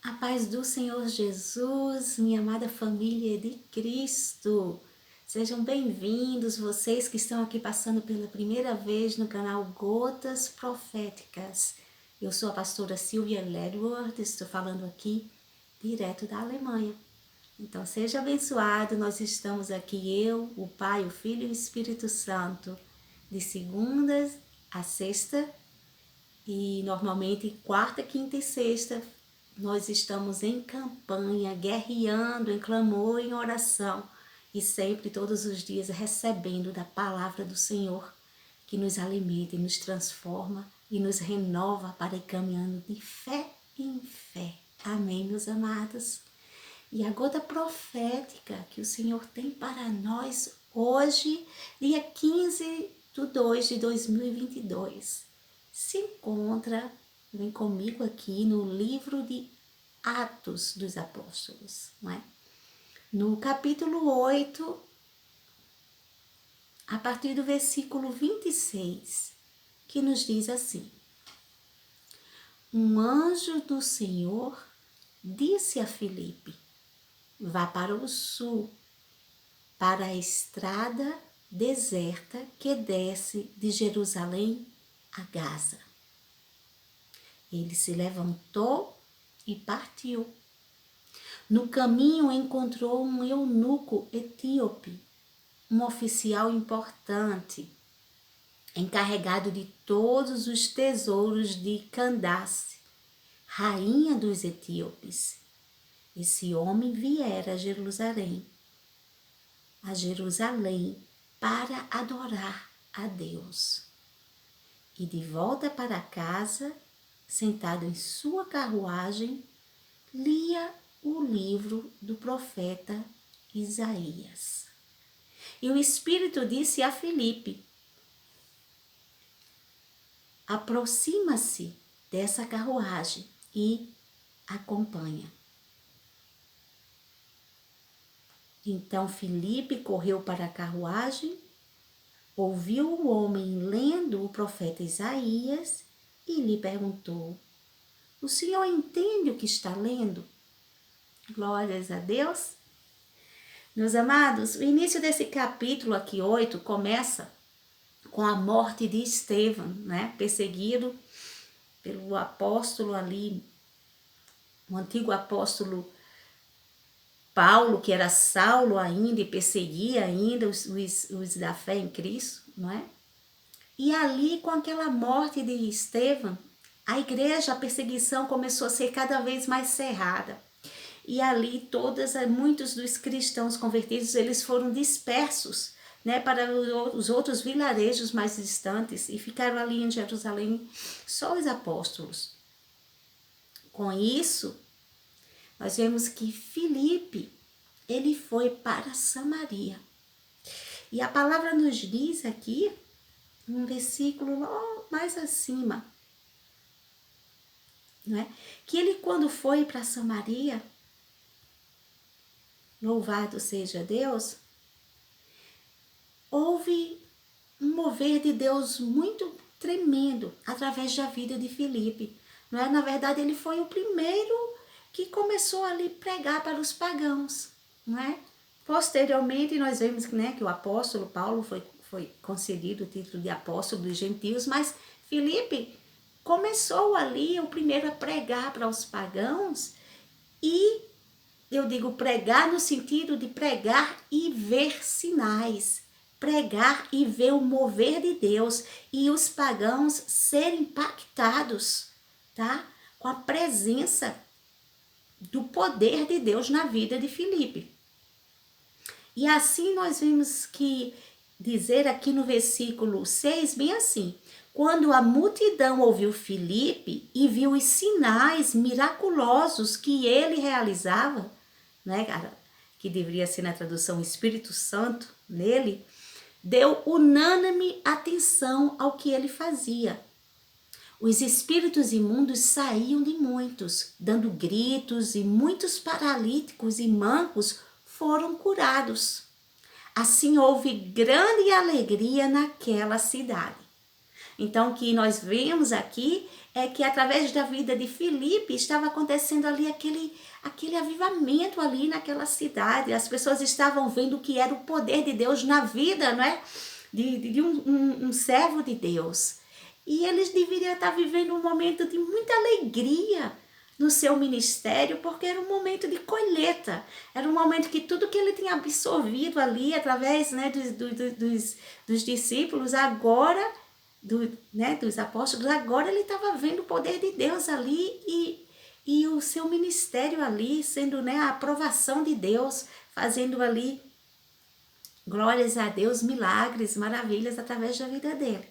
A paz do Senhor Jesus, minha amada família de Cristo. Sejam bem-vindos vocês que estão aqui passando pela primeira vez no canal Gotas Proféticas. Eu sou a pastora Silvia Ledward, estou falando aqui direto da Alemanha. Então seja abençoado, nós estamos aqui eu, o Pai, o Filho e o Espírito Santo, de segunda a sexta e normalmente quarta, quinta e sexta nós estamos em campanha, guerreando, em clamor, em oração e sempre, todos os dias, recebendo da palavra do Senhor que nos alimenta e nos transforma e nos renova para ir caminhando de fé em fé. Amém, meus amados? E a gota profética que o Senhor tem para nós hoje, dia 15 de 2 de 2022, se encontra, vem comigo aqui no livro de Atos dos Apóstolos, não é? No capítulo 8, a partir do versículo 26, que nos diz assim: Um anjo do Senhor disse a Filipe: vá para o sul, para a estrada deserta que desce de Jerusalém a Gaza. Ele se levantou e partiu. No caminho encontrou um eunuco etíope, um oficial importante, encarregado de todos os tesouros de Candace, rainha dos etíopes. Esse homem viera a Jerusalém para adorar a Deus. E de volta para casa, sentado em sua carruagem, lia o livro do profeta Isaías. E o Espírito disse a Filipe: aproxima-se dessa carruagem e acompanha. Então Filipe correu para a carruagem, ouviu o homem lendo o profeta Isaías e lhe perguntou: o senhor entende o que está lendo? Glórias a Deus. Meus amados, o início desse capítulo aqui, 8, começa com a morte de Estevão, né? Perseguido pelo apóstolo ali, o antigo apóstolo Paulo, que era Saulo ainda e perseguia ainda os da fé em Cristo, não é? E ali, com aquela morte de Estevão, a igreja, a perseguição começou a ser cada vez mais cerrada. E ali muitos dos cristãos convertidos, eles foram dispersos, né, para os outros vilarejos mais distantes e ficaram ali em Jerusalém só os apóstolos. Com isso, nós vemos que Filipe, ele foi para Samaria. E a palavra nos diz aqui, um versículo mais acima, não é? Que ele, quando foi para Samaria, louvado seja Deus, houve um mover de Deus muito tremendo através da vida de Filipe. Não é? Na verdade, ele foi o primeiro que começou ali a pregar para os pagãos. Não é? Posteriormente, nós vemos, né, que o apóstolo Paulo foi concedido o título de apóstolo dos gentios, mas Filipe começou ali o primeiro a pregar para os pagãos. E eu digo pregar no sentido de pregar e ver sinais, pregar e ver o mover de Deus e os pagãos serem impactados, tá? Com a presença do poder de Deus na vida de Filipe. E assim nós vimos que dizer aqui no versículo 6, bem assim: quando a multidão ouviu Filipe e viu os sinais miraculosos que ele realizava, né, que deveria ser na tradução Espírito Santo nele, deu unânime atenção ao que ele fazia. Os espíritos imundos saíam de muitos, dando gritos, e muitos paralíticos e mancos foram curados. Assim houve grande alegria naquela cidade. Então, o que nós vemos aqui é que através da vida de Filipe estava acontecendo ali aquele avivamento ali naquela cidade. As pessoas estavam vendo o que era o poder de Deus na vida, não é? De um servo de Deus. E eles deveriam estar vivendo um momento de muita alegria no seu ministério, porque era um momento de colheita. Era um momento que tudo que ele tinha absorvido ali, através, né, dos discípulos, agora, dos apóstolos, agora ele estava vendo o poder de Deus ali e o seu ministério ali, sendo, né, a aprovação de Deus, fazendo ali, glórias a Deus, milagres, maravilhas através da vida dele.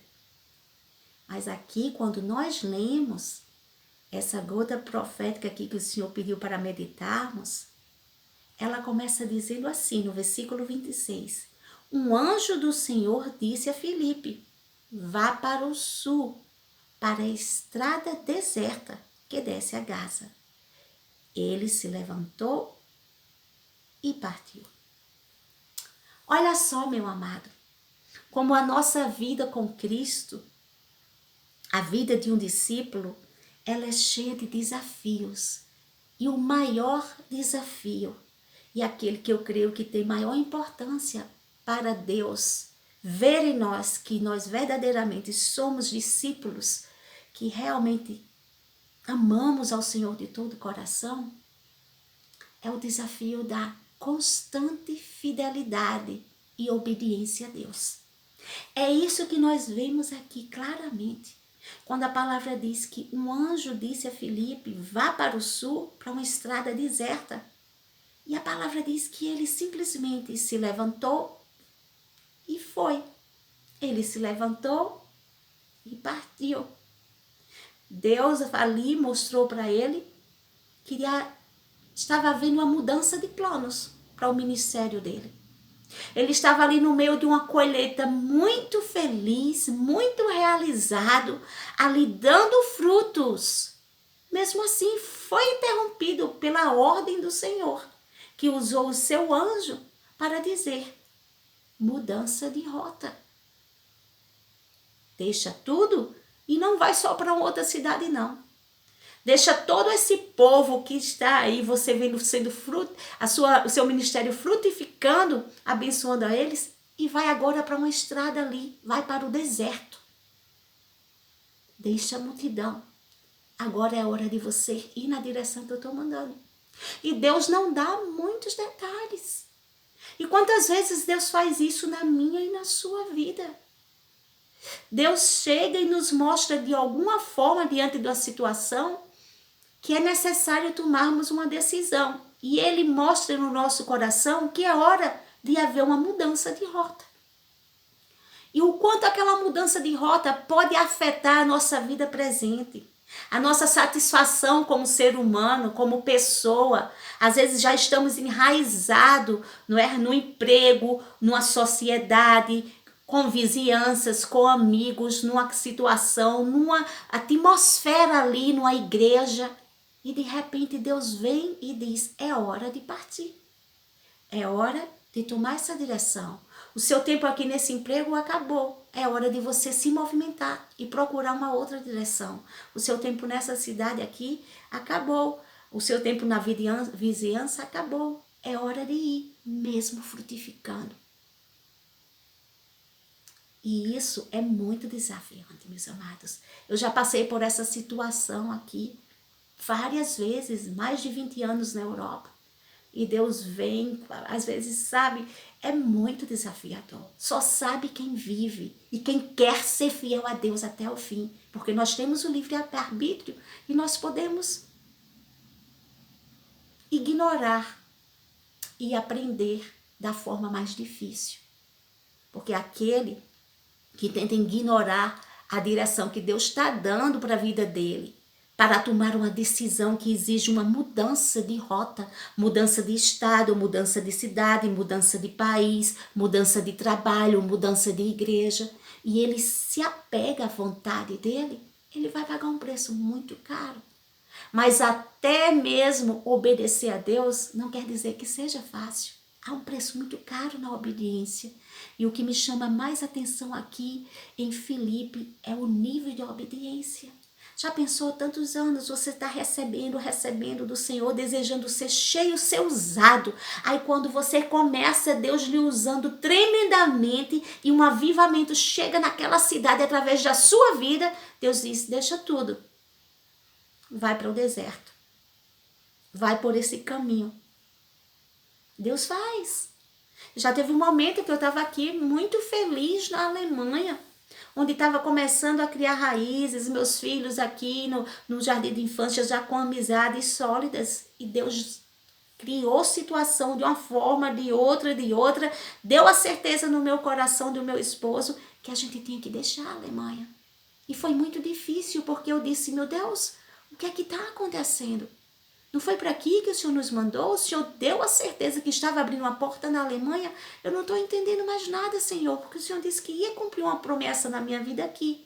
Mas aqui, quando nós lemos essa gota profética aqui que o Senhor pediu para meditarmos, ela começa dizendo assim, no versículo 26. Um anjo do Senhor disse a Filipe, vá para o sul, para a estrada deserta que desce a Gaza. Ele se levantou e partiu. Olha só, meu amado, como a nossa vida com Cristo, a vida de um discípulo, ela é cheia de desafios. E o maior desafio, e aquele que eu creio que tem maior importância para Deus, ver em nós que nós verdadeiramente somos discípulos, que realmente amamos ao Senhor de todo o coração, é o desafio da constante fidelidade e obediência a Deus. É isso que nós vemos aqui claramente. Quando a palavra diz que um anjo disse a Filipe, vá para o sul, para uma estrada deserta. E a palavra diz que ele simplesmente se levantou e foi. Ele se levantou e partiu. Deus ali mostrou para ele que estava havendo uma mudança de planos para o ministério dele. Ele estava ali no meio de uma colheita muito feliz, muito realizado, ali dando frutos. Mesmo assim, foi interrompido pela ordem do Senhor, que usou o seu anjo para dizer, mudança de rota. Deixa tudo e não vai só para outra cidade, não. Deixa todo esse povo que está aí, você vendo sendo o seu ministério frutificando, abençoando a eles, e vai agora para uma estrada ali, vai para o deserto. Deixa a multidão. Agora é a hora de você ir na direção que eu estou mandando. E Deus não dá muitos detalhes. E quantas vezes Deus faz isso na minha e na sua vida? Deus chega e nos mostra de alguma forma diante da situação que é necessário tomarmos uma decisão. E Ele mostra no nosso coração que é hora de haver uma mudança de rota. E o quanto aquela mudança de rota pode afetar a nossa vida presente, a nossa satisfação como ser humano, como pessoa. Às vezes já estamos enraizados, não é? No emprego, numa sociedade, com vizinhanças, com amigos, numa situação, numa atmosfera ali, numa igreja. E de repente Deus vem e diz, é hora de partir. É hora de tomar essa direção. O seu tempo aqui nesse emprego acabou. É hora de você se movimentar e procurar uma outra direção. O seu tempo nessa cidade aqui acabou. O seu tempo na vizinhança acabou. É hora de ir, mesmo frutificando. E isso é muito desafiante, meus amados. Eu já passei por essa situação aqui várias vezes, mais de 20 anos na Europa. E Deus vem, às vezes, sabe, é muito desafiador. Só sabe quem vive e quem quer ser fiel a Deus até o fim. Porque nós temos o livre-arbítrio e nós podemos ignorar e aprender da forma mais difícil. Porque aquele que tenta ignorar a direção que Deus está dando para a vida dele, para tomar uma decisão que exige uma mudança de rota, mudança de estado, mudança de cidade, mudança de país, mudança de trabalho, mudança de igreja, e ele se apega à vontade dele, ele vai pagar um preço muito caro. Mas até mesmo obedecer a Deus não quer dizer que seja fácil. Há um preço muito caro na obediência. E o que me chama mais atenção aqui em Filipe é o nível de obediência. Já pensou tantos anos, você está recebendo do Senhor, desejando ser cheio, ser usado. Aí quando você começa, Deus lhe usando tremendamente e um avivamento chega naquela cidade através da sua vida, Deus diz, deixa tudo. Vai para o deserto. Vai por esse caminho. Deus faz. Já teve um momento que eu estava aqui muito feliz na Alemanha, onde estava começando a criar raízes, meus filhos aqui no jardim de infância já com amizades sólidas. E Deus criou situação de uma forma, de outra, deu a certeza no meu coração do meu esposo que a gente tinha que deixar a Alemanha. E foi muito difícil, porque eu disse, meu Deus, o que é que está acontecendo? Não foi para aqui que o Senhor nos mandou? O Senhor deu a certeza que estava abrindo uma porta na Alemanha? Eu não estou entendendo mais nada, Senhor, porque o Senhor disse que ia cumprir uma promessa na minha vida aqui.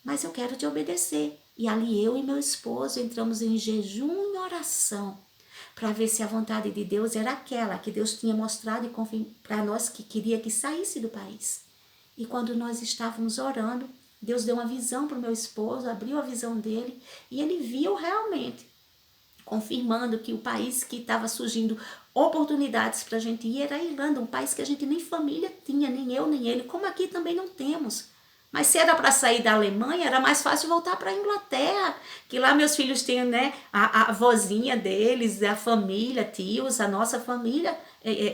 Mas eu quero te obedecer. E ali eu e meu esposo entramos em jejum e oração para ver se a vontade de Deus era aquela que Deus tinha mostrado para nós que queria que saísse do país. E quando nós estávamos orando, Deus deu uma visão para o meu esposo, abriu a visão dele e ele viu realmente, confirmando que o país que estava surgindo oportunidades para a gente ir era a Irlanda, um país que a gente nem família tinha, nem eu, nem ele, como aqui também não temos. Mas se era para sair da Alemanha, era mais fácil voltar para a Inglaterra, que lá meus filhos têm, né, a vozinha deles, a família, tios, a nossa família,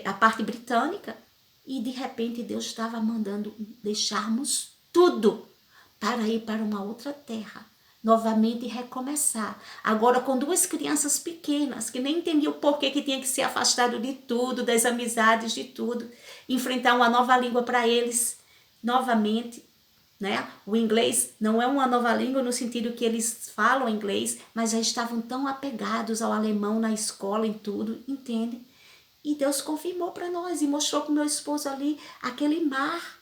a parte britânica. E de repente Deus estava mandando deixarmos tudo para ir para uma outra terra, novamente recomeçar. Agora com duas crianças pequenas, que nem entendiam o porquê que tinha que ser afastado de tudo, das amizades, de tudo. Enfrentar uma nova língua para eles, novamente. Né? O inglês não é uma nova língua no sentido que eles falam inglês, mas já estavam tão apegados ao alemão na escola, em tudo, entende? E Deus confirmou para nós e mostrou para o meu esposo ali aquele mar.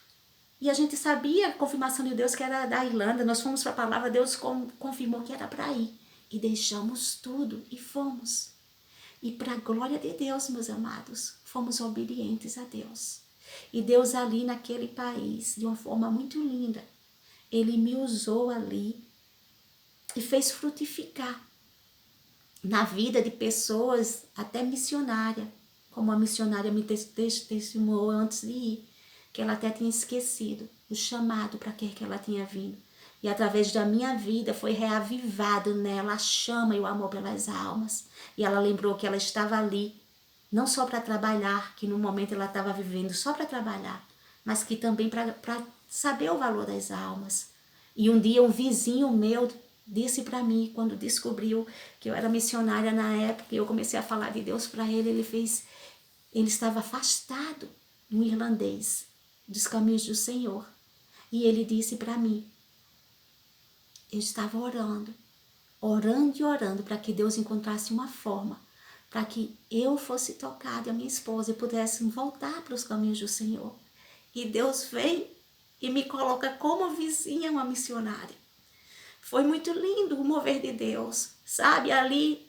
E a gente sabia a confirmação de Deus que era da Irlanda. Nós fomos para a palavra, Deus confirmou que era para ir. E deixamos tudo e fomos. E para a glória de Deus, meus amados, fomos obedientes a Deus. E Deus ali naquele país, de uma forma muito linda, Ele me usou ali e fez frutificar na vida de pessoas, até missionária, como a missionária me testemunhou antes de ir, que ela até tinha esquecido o chamado para que ela tinha vindo. E através da minha vida foi reavivado nela a chama e o amor pelas almas. E ela lembrou que ela estava ali, não só para trabalhar, que no momento ela estava vivendo só para trabalhar, mas que também para saber o valor das almas. E um dia um vizinho meu disse para mim, quando descobriu que eu era missionária na época, e eu comecei a falar de Deus para ele, ele estava afastado, um irlandês, dos caminhos do Senhor. E ele disse para mim, eu estava orando e orando para que Deus encontrasse uma forma para que eu fosse tocada e a minha esposa e pudéssemos voltar para os caminhos do Senhor. E Deus vem e me coloca como vizinha uma missionária. Foi muito lindo o mover de Deus, sabe? Ali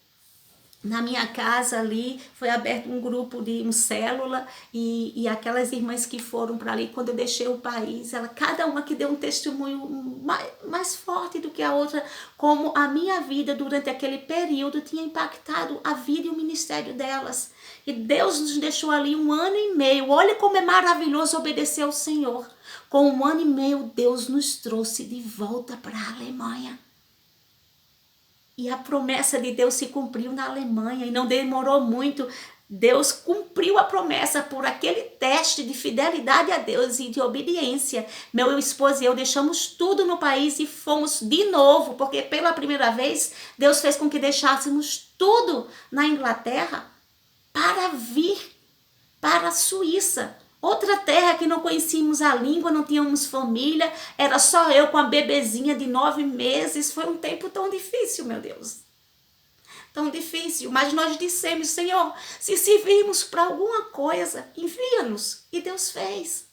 na minha casa ali foi aberto um grupo de célula e aquelas irmãs que foram para ali, quando eu deixei o país, cada uma que deu um testemunho mais forte do que a outra, como a minha vida durante aquele período tinha impactado a vida e o ministério delas. E Deus nos deixou ali 1 ano e meio. Olha como é maravilhoso obedecer ao Senhor. Com 1 ano e meio, Deus nos trouxe de volta para a Alemanha. E a promessa de Deus se cumpriu na Alemanha e não demorou muito. Deus cumpriu a promessa por aquele teste de fidelidade a Deus e de obediência. Meu esposo e eu deixamos tudo no país e fomos de novo, porque pela primeira vez Deus fez com que deixássemos tudo na Inglaterra para vir para a Suíça. Outra terra que não conhecíamos a língua, não tínhamos família, era só eu com a bebezinha de 9 meses. Foi um tempo tão difícil, meu Deus. Tão difícil, mas nós dissemos, Senhor, se servirmos para alguma coisa, envia-nos. E Deus fez.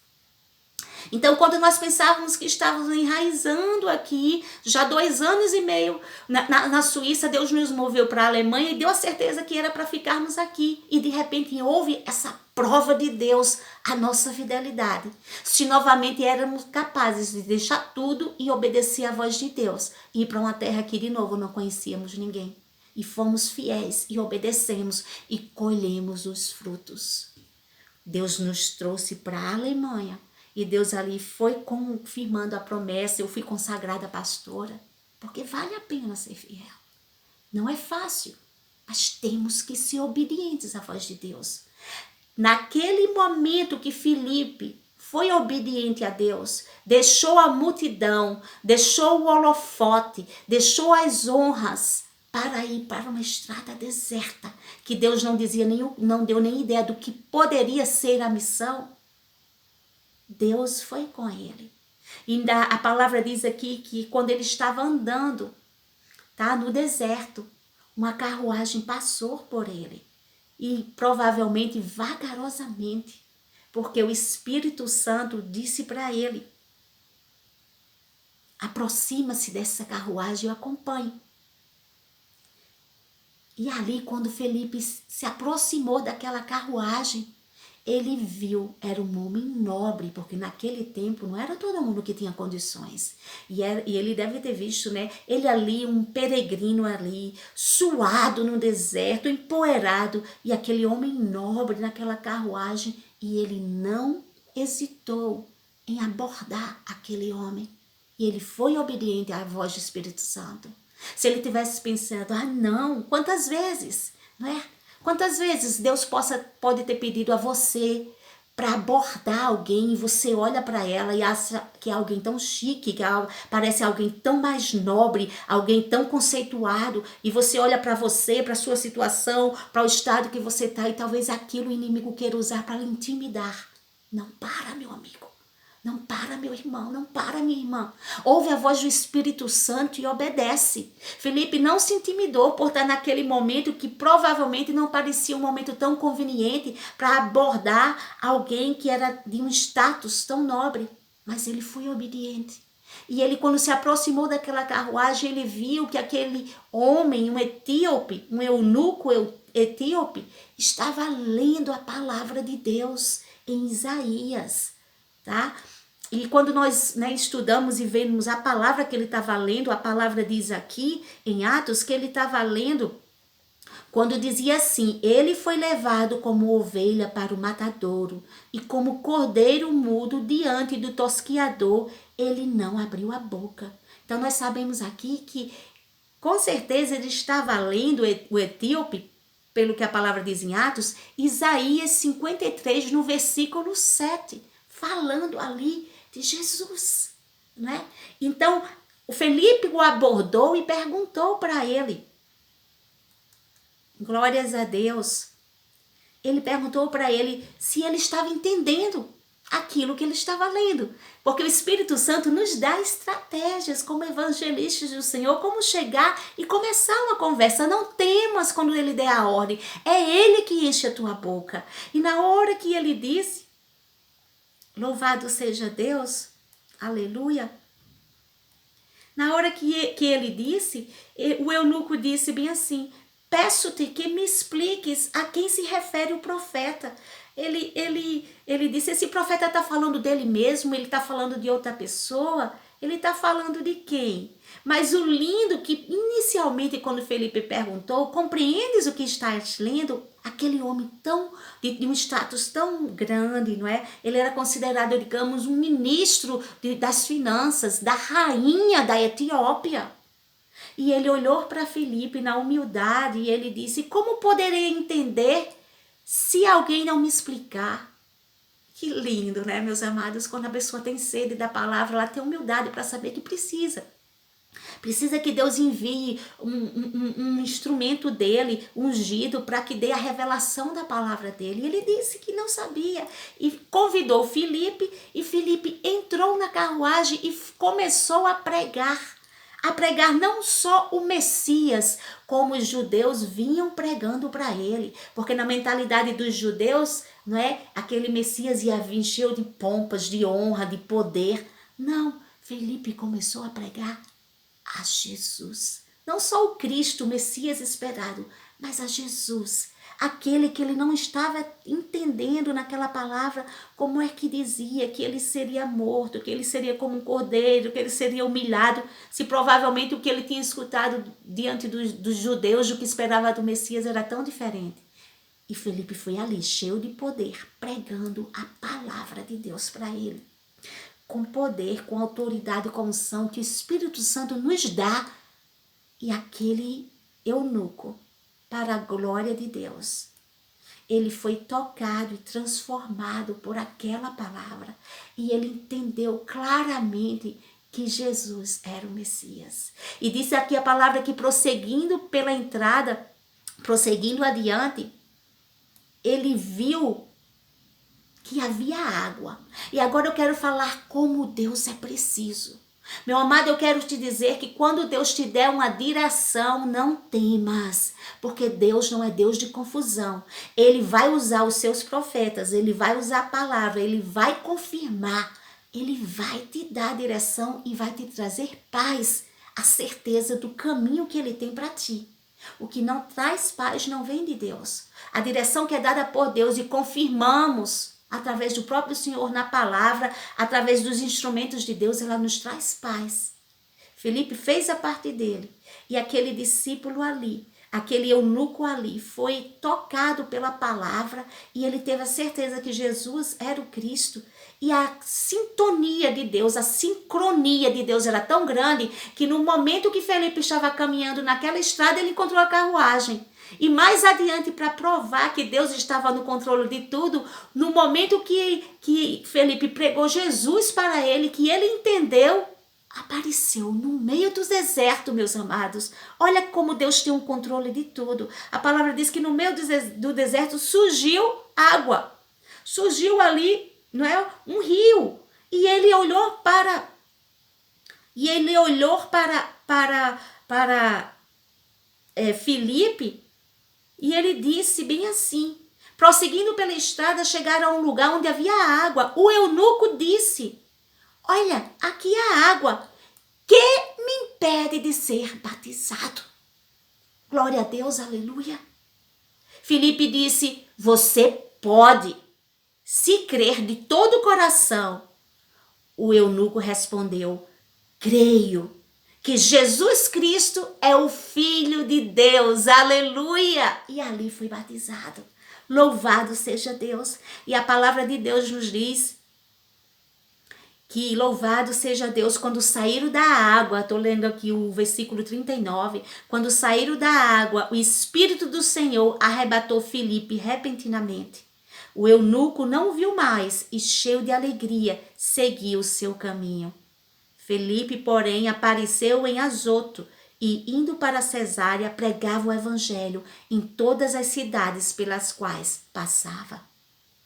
Então, quando nós pensávamos que estávamos enraizando aqui, já 2 anos e meio na Suíça, Deus nos moveu para a Alemanha e deu a certeza que era para ficarmos aqui. E de repente houve essa prova de Deus, a nossa fidelidade. Se novamente éramos capazes de deixar tudo e obedecer à voz de Deus, e ir para uma terra que de novo não conhecíamos ninguém. E fomos fiéis e obedecemos e colhemos os frutos. Deus nos trouxe para a Alemanha. E Deus ali foi confirmando a promessa. Eu fui consagrada pastora. Porque vale a pena ser fiel. Não é fácil. Mas temos que ser obedientes à voz de Deus. Naquele momento que Filipe foi obediente a Deus, deixou a multidão, deixou o holofote, deixou as honras para ir para uma estrada deserta, que Deus não deu nem ideia do que poderia ser a missão. Deus foi com ele. E a palavra diz aqui que quando ele estava andando, tá, no deserto, uma carruagem passou por ele. E provavelmente vagarosamente, porque o Espírito Santo disse para ele: aproxima-se dessa carruagem e acompanhe. E ali, quando Felipe se aproximou daquela carruagem, ele viu, era um homem nobre, porque naquele tempo não era todo mundo que tinha condições. E ele deve ter visto, né? Ele ali, um peregrino ali, suado no deserto, empoeirado, e aquele homem nobre naquela carruagem, e ele não hesitou em abordar aquele homem. E ele foi obediente à voz do Espírito Santo. Se ele tivesse pensando, não, quantas vezes, não é? Quantas vezes Deus pode ter pedido a você para abordar alguém e você olha para ela e acha que é alguém tão chique, que parece alguém tão mais nobre, alguém tão conceituado, e você olha para você, para a sua situação, para o estado que você está, e talvez aquilo o inimigo queira usar para lhe intimidar. Não para, meu amigo. Não para, meu irmão, não para, minha irmã. Ouve a voz do Espírito Santo e obedece. Felipe não se intimidou por estar naquele momento que provavelmente não parecia um momento tão conveniente para abordar alguém que era de um status tão nobre. Mas ele foi obediente. E ele, quando se aproximou daquela carruagem, ele viu que aquele homem, um etíope, um eunuco etíope, estava lendo a palavra de Deus em Isaías, tá? E quando nós, né, estudamos e vemos a palavra que ele estava lendo, a palavra diz aqui em Atos que ele estava lendo quando dizia assim: ele foi levado como ovelha para o matadouro, e como cordeiro mudo diante do tosquiador, ele não abriu a boca. Então nós sabemos aqui que com certeza ele estava lendo, o etíope, pelo que a palavra diz em Atos, Isaías 53 no versículo 7, falando ali de Jesus, né? Então, o Felipe o abordou e perguntou para ele. Glórias a Deus. Ele perguntou para ele se ele estava entendendo aquilo que ele estava lendo. Porque o Espírito Santo nos dá estratégias como evangelistas do Senhor, como chegar e começar uma conversa. Não temas quando ele der a ordem. É ele que enche a tua boca. E na hora que ele disse, louvado seja Deus, aleluia. Na hora que ele disse, o eunuco disse bem assim: peço-te que me expliques a quem se refere o profeta. Ele disse: esse profeta está falando dele mesmo? Ele está falando de outra pessoa? Ele está falando de quem? Mas o lindo que inicialmente quando Felipe perguntou, compreendes o que estás lendo? Aquele homem de um status tão grande, não é? Ele era considerado, digamos, um ministro das finanças, da rainha da Etiópia. E ele olhou para Felipe na humildade e ele disse: como poderei entender se alguém não me explicar? Que lindo, né, meus amados? Quando a pessoa tem sede da palavra, ela tem humildade para saber que precisa. Precisa que Deus envie um instrumento dele, ungido, para que dê a revelação da palavra dele. E ele disse que não sabia. E convidou Felipe, e Felipe entrou na carruagem e começou a pregar a pregar não só o Messias, como os judeus vinham pregando para ele. Porque na mentalidade dos judeus, não é? Aquele Messias ia vir cheio de pompas, de honra, de poder. Não, Felipe começou a pregar a Jesus. Não só o Cristo, o Messias esperado, mas a Jesus. Aquele que ele não estava entendendo naquela palavra como é que dizia que ele seria morto, que ele seria como um cordeiro, que ele seria humilhado, se provavelmente o que ele tinha escutado diante dos judeus, o que esperava do Messias era tão diferente. E Felipe foi ali, cheio de poder, pregando a palavra de Deus para ele. Com poder, com autoridade, com unção que o Espírito Santo nos dá. E aquele eunuco, para a glória de Deus, ele foi tocado e transformado por aquela palavra. E ele entendeu claramente que Jesus era o Messias. E disse aqui a palavra que prosseguindo pela entrada, prosseguindo adiante, ele viu que havia água. E agora eu quero falar como Deus é preciso. Meu amado, eu quero te dizer que quando Deus te der uma direção, não temas, porque Deus não é Deus de confusão. Ele vai usar os seus profetas, ele vai usar a palavra, ele vai confirmar, ele vai te dar a direção e vai te trazer paz, a certeza do caminho que ele tem para ti. O que não traz paz não vem de Deus. A direção que é dada por Deus e confirmamos através do próprio Senhor na palavra, através dos instrumentos de Deus, ela nos traz paz. Felipe fez a parte dele e aquele discípulo ali, aquele eunuco ali foi tocado pela palavra e ele teve a certeza que Jesus era o Cristo. E a sintonia de Deus, a sincronia de Deus era tão grande que no momento que Felipe estava caminhando naquela estrada, ele encontrou a carruagem. E mais adiante, para provar que Deus estava no controle de tudo, no momento que Felipe pregou Jesus para ele, que ele entendeu, apareceu no meio do deserto, meus amados. Olha como Deus tem um controle de tudo. A palavra diz que no meio do deserto surgiu água. Surgiu ali, não é, um rio. E ele olhou para Filipe e ele disse bem assim: prosseguindo pela estrada, chegaram a um lugar onde havia água. O eunuco disse: olha, aqui há água. Que me impede de ser batizado? Glória a Deus, aleluia. Filipe disse: você pode, se crer de todo o coração. O eunuco respondeu: creio que Jesus Cristo é o Filho de Deus, aleluia. E ali foi batizado. Louvado seja Deus. E a palavra de Deus nos diz que louvado seja Deus quando saíram da água. Estou lendo aqui o versículo 39. Quando saíram da água, o Espírito do Senhor arrebatou Filipe repentinamente. O eunuco não o viu mais e, cheio de alegria, seguiu o seu caminho. Filipe, porém, apareceu em Azoto e, indo para Cesárea, pregava o evangelho em todas as cidades pelas quais passava.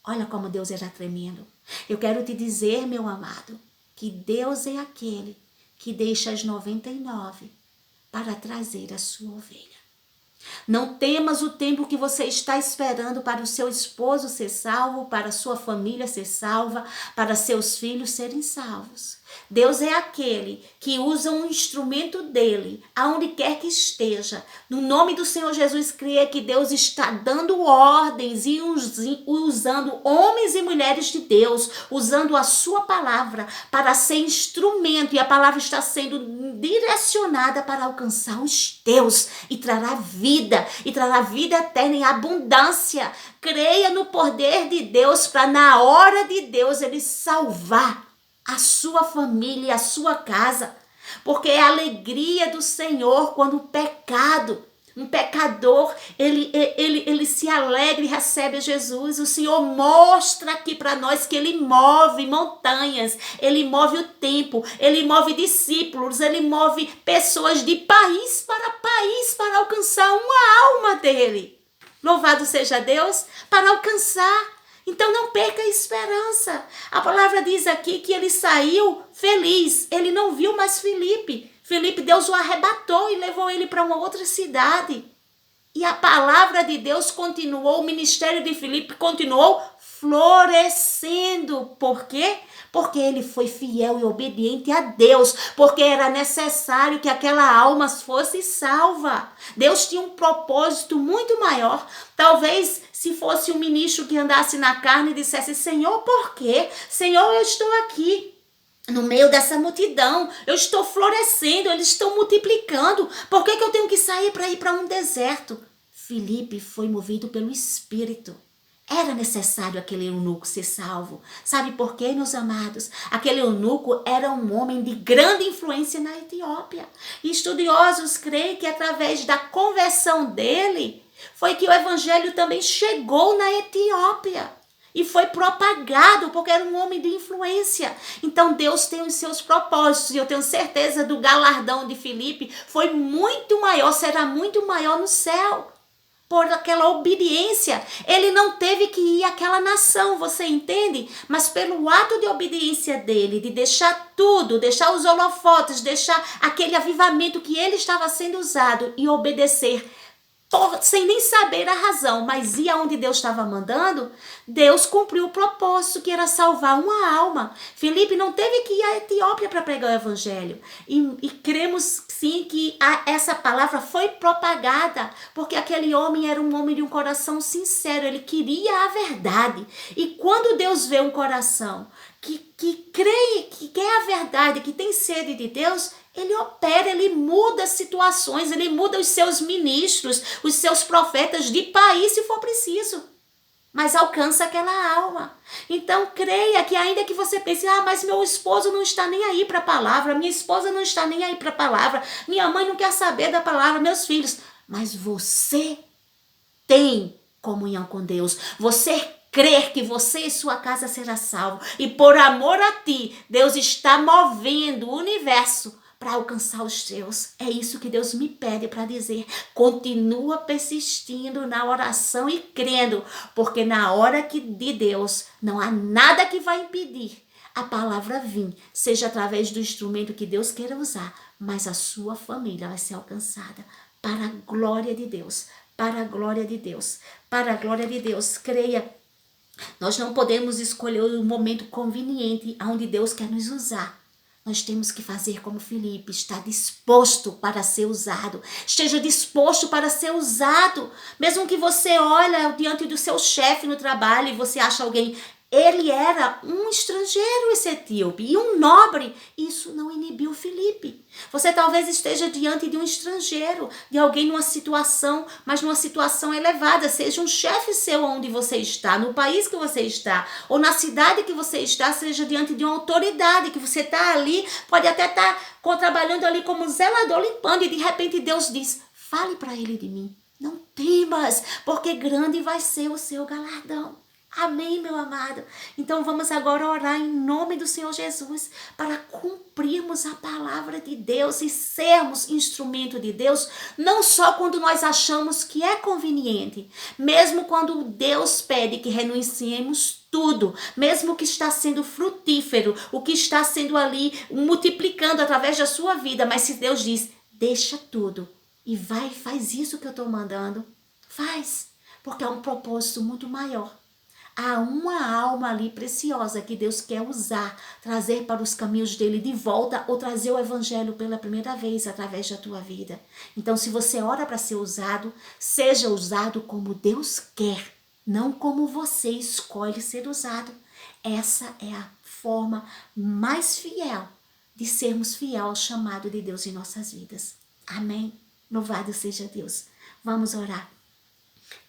Olha como Deus era tremendo. Eu quero te dizer, meu amado, que Deus é aquele que deixa as 99 para trazer a sua ovelha. Não temas o tempo que você está esperando para o seu esposo ser salvo, para a sua família ser salva, para seus filhos serem salvos. Deus é aquele que usa um instrumento dele, aonde quer que esteja. No nome do Senhor Jesus, creia que Deus está dando ordens e usando homens e mulheres de Deus, usando a sua palavra para ser instrumento, e a palavra está sendo direcionada para alcançar os teus e trará vida eterna em abundância. Creia no poder de Deus para, na hora de Deus, ele salvar a sua família e a sua casa, porque é a alegria do Senhor quando um pecador, ele se alegra e recebe Jesus. O Senhor mostra aqui para nós que ele move montanhas, ele move o tempo, ele move discípulos, ele move pessoas de país para alcançar uma alma dele. Louvado seja Deus, para alcançar. Então não perca a esperança. A palavra diz aqui que ele saiu feliz. Ele não viu mais Filipe. Filipe, Deus o arrebatou e levou ele para uma outra cidade. E a palavra de Deus continuou, o ministério de Filipe continuou florescendo. Por quê? Porque ele foi fiel e obediente a Deus, porque era necessário que aquela alma fosse salva. Deus tinha um propósito muito maior. Talvez se fosse um ministro que andasse na carne e dissesse: Senhor, por quê? Senhor, eu estou aqui no meio dessa multidão, eu estou florescendo, eles estão multiplicando. Por que eu tenho que sair para ir para um deserto? Filipe foi movido pelo Espírito. Era necessário aquele eunuco ser salvo. Sabe por quê, meus amados? Aquele eunuco era um homem de grande influência na Etiópia. E estudiosos creem que através da conversão dele, foi que o evangelho também chegou na Etiópia. E foi propagado, porque era um homem de influência. Então Deus tem os seus propósitos. E eu tenho certeza do galardão de Filipe foi muito maior, será muito maior no céu. Por aquela obediência, ele não teve que ir àquela nação, você entende? Mas pelo ato de obediência dele, de deixar tudo, deixar os holofotes, deixar aquele avivamento que ele estava sendo usado e obedecer, sem nem saber a razão, mas ir aonde Deus estava mandando, Deus cumpriu o propósito que era salvar uma alma. Filipe não teve que ir à Etiópia para pregar o evangelho. E cremos sim que essa palavra foi propagada, porque aquele homem era um homem de um coração sincero, ele queria a verdade. E quando Deus vê um coração que crê, que quer a verdade, que tem sede de Deus, ele opera, ele muda situações, ele muda os seus ministros, os seus profetas de país se for preciso. Mas alcança aquela alma. Então creia que ainda que você pense: mas meu esposo não está nem aí para a palavra, minha esposa não está nem aí para a palavra, minha mãe não quer saber da palavra, meus filhos. Mas você tem comunhão com Deus. Você crer que você e sua casa será salvo. E por amor a ti, Deus está movendo o universo para alcançar os teus. É isso que Deus me pede para dizer. Continua persistindo na oração e crendo, porque na hora de Deus não há nada que vai impedir a palavra vir, seja através do instrumento que Deus queira usar, mas a sua família vai ser alcançada para a glória de Deus, para a glória de Deus, para a glória de Deus. Creia, nós não podemos escolher o momento conveniente onde Deus quer nos usar. Nós temos que fazer como Filipe, estar disposto para ser usado. Esteja disposto para ser usado. Mesmo que você olhe diante do seu chefe no trabalho e você acha alguém... Ele era um estrangeiro, esse etíope, e um nobre. Isso não inibiu Filipe. Você talvez esteja diante de um estrangeiro, de alguém numa situação, mas numa situação elevada, seja um chefe seu onde você está, no país que você está, ou na cidade que você está, seja diante de uma autoridade que você está ali, pode até estar trabalhando ali como zelador, limpando, e de repente Deus diz: fale para ele de mim. Não temas, porque grande vai ser o seu galardão. Amém, meu amado? Então vamos agora orar em nome do Senhor Jesus para cumprirmos a palavra de Deus e sermos instrumento de Deus, não só quando nós achamos que é conveniente, mesmo quando Deus pede que renunciemos tudo, mesmo que está sendo frutífero, o que está sendo ali multiplicando através da sua vida, mas se Deus diz: deixa tudo e vai, faz isso que eu estou mandando, faz, porque é um propósito muito maior. Há uma alma ali preciosa que Deus quer usar, trazer para os caminhos dele de volta, ou trazer o evangelho pela primeira vez através da tua vida. Então, se você ora para ser usado, seja usado como Deus quer, não como você escolhe ser usado. Essa é a forma mais fiel de sermos fiel ao chamado de Deus em nossas vidas. Amém? Louvado seja Deus. Vamos orar.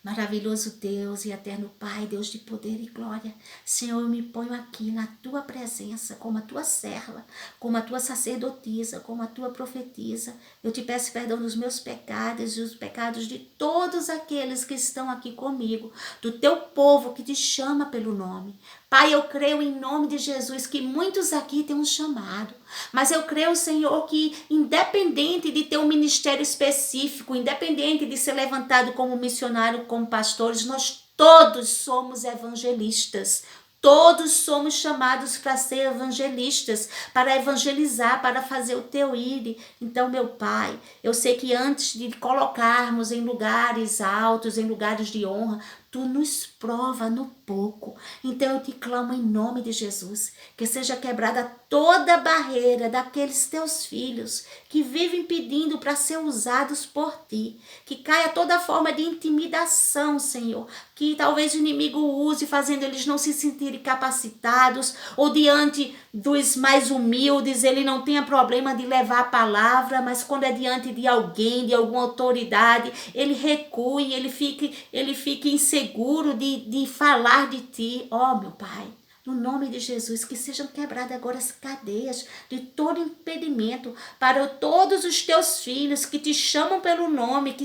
Maravilhoso Deus e eterno Pai, Deus de poder e glória, Senhor, eu me ponho aqui na Tua presença, como a Tua serva, como a Tua sacerdotisa, como a Tua profetisa. Eu te peço perdão dos meus pecados e os pecados de todos aqueles que estão aqui comigo, do Teu povo que te chama pelo nome. Pai, eu creio em nome de Jesus que muitos aqui têm um chamado, mas eu creio, Senhor, que independente de ter um ministério específico, independente de ser levantado como missionário, como pastores, nós todos somos evangelistas. Todos somos chamados para ser evangelistas, para evangelizar, para fazer o teu ir. Então, meu Pai, eu sei que antes de colocarmos em lugares altos, em lugares de honra, tu nos prova no pouco. Então eu te clamo em nome de Jesus, que seja quebrada toda barreira daqueles teus filhos que vivem pedindo para ser usados por ti. Que caia toda forma de intimidação, Senhor, que talvez o inimigo use, fazendo eles não se sentirem capacitados, ou diante dos mais humildes, ele não tenha problema de levar a palavra, mas quando é diante de alguém, de alguma autoridade, ele recue, ele fique inseguro de falar de ti. Ó, meu Pai, no nome de Jesus, que sejam quebradas agora as cadeias de todo impedimento para todos os teus filhos que te chamam pelo nome,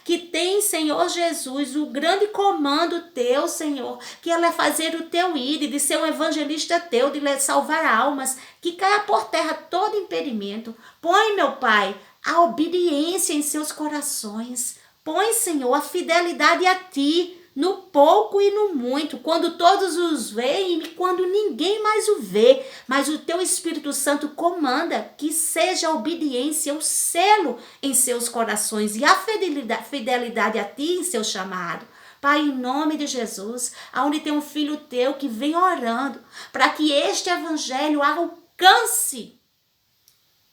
que têm, Senhor Jesus, o grande comando teu, Senhor, que é fazer o teu ir, de ser um evangelista teu, de salvar almas, que caia por terra todo impedimento. Põe, meu Pai, a obediência em seus corações. Põe, Senhor, a fidelidade a ti, no pouco e no muito, quando todos os veem e quando ninguém mais o vê, mas o teu Espírito Santo comanda que seja a obediência, o selo em seus corações e a fidelidade a ti em seu chamado. Pai, em nome de Jesus, aonde tem um filho teu que vem orando para que este evangelho alcance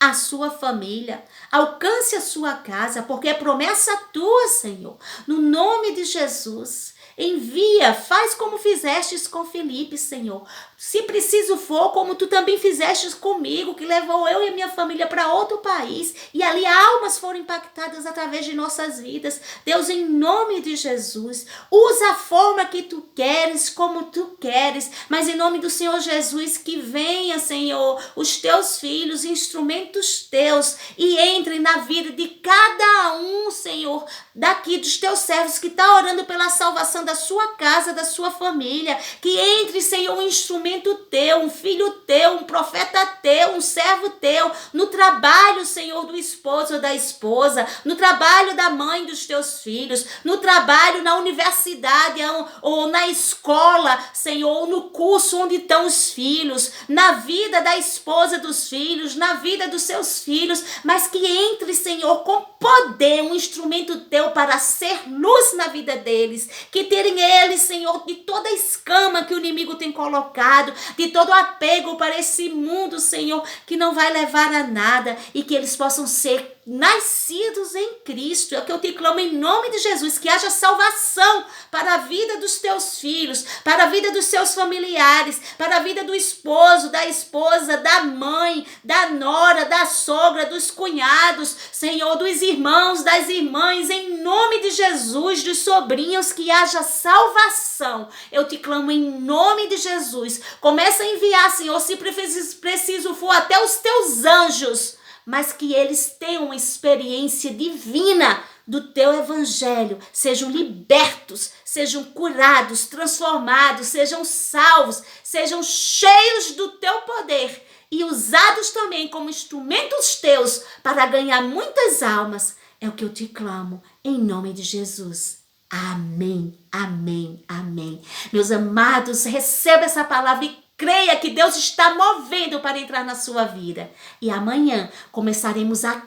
a sua família, alcance a sua casa, porque é promessa tua, Senhor. No nome de Jesus, envia, faz como fizestes com Filipe, Senhor. Se preciso for, como tu também fizestes comigo, que levou eu e a minha família para outro país, e ali almas foram impactadas através de nossas vidas. Deus, em nome de Jesus, usa a forma que tu queres, como tu queres, mas em nome do Senhor Jesus, que venha, Senhor, os teus filhos, instrumentos teus, e entrem na vida de cada um, Senhor, daqui dos teus servos que está orando pela salvação da sua casa, da sua família, que entre, Senhor, um instrumento teu, um filho teu, um profeta teu, um servo teu, no trabalho, Senhor, do esposo ou da esposa, no trabalho da mãe dos teus filhos, no trabalho na universidade ou na escola, Senhor, ou no curso onde estão os filhos, na vida da esposa dos filhos, na vida dos seus filhos, mas que entre, Senhor, com poder, um instrumento teu para ser luz na vida deles, que terem eles, Senhor, de toda a escama que o inimigo tem colocado, de todo apego para esse mundo, Senhor, que não vai levar a nada, e que eles possam ser nascidos em Cristo. É o que eu te clamo em nome de Jesus, que haja salvação para a vida dos teus filhos, para a vida dos seus familiares, para a vida do esposo, da esposa, da mãe, da nora, da sogra, dos cunhados, Senhor, dos irmãos, das irmãs, em nome de Jesus, dos sobrinhos, que haja salvação. Eu te clamo em nome de Jesus. Começa a enviar, Senhor, se preciso for até os teus anjos, mas que eles tenham uma experiência divina do teu evangelho, sejam libertos, sejam curados, transformados, sejam salvos, sejam cheios do teu poder e usados também como instrumentos teus para ganhar muitas almas. É o que eu te clamo, em nome de Jesus. Amém, amém, amém. Meus amados, receba essa palavra e creia que Deus está movendo para entrar na sua vida. E amanhã começaremos a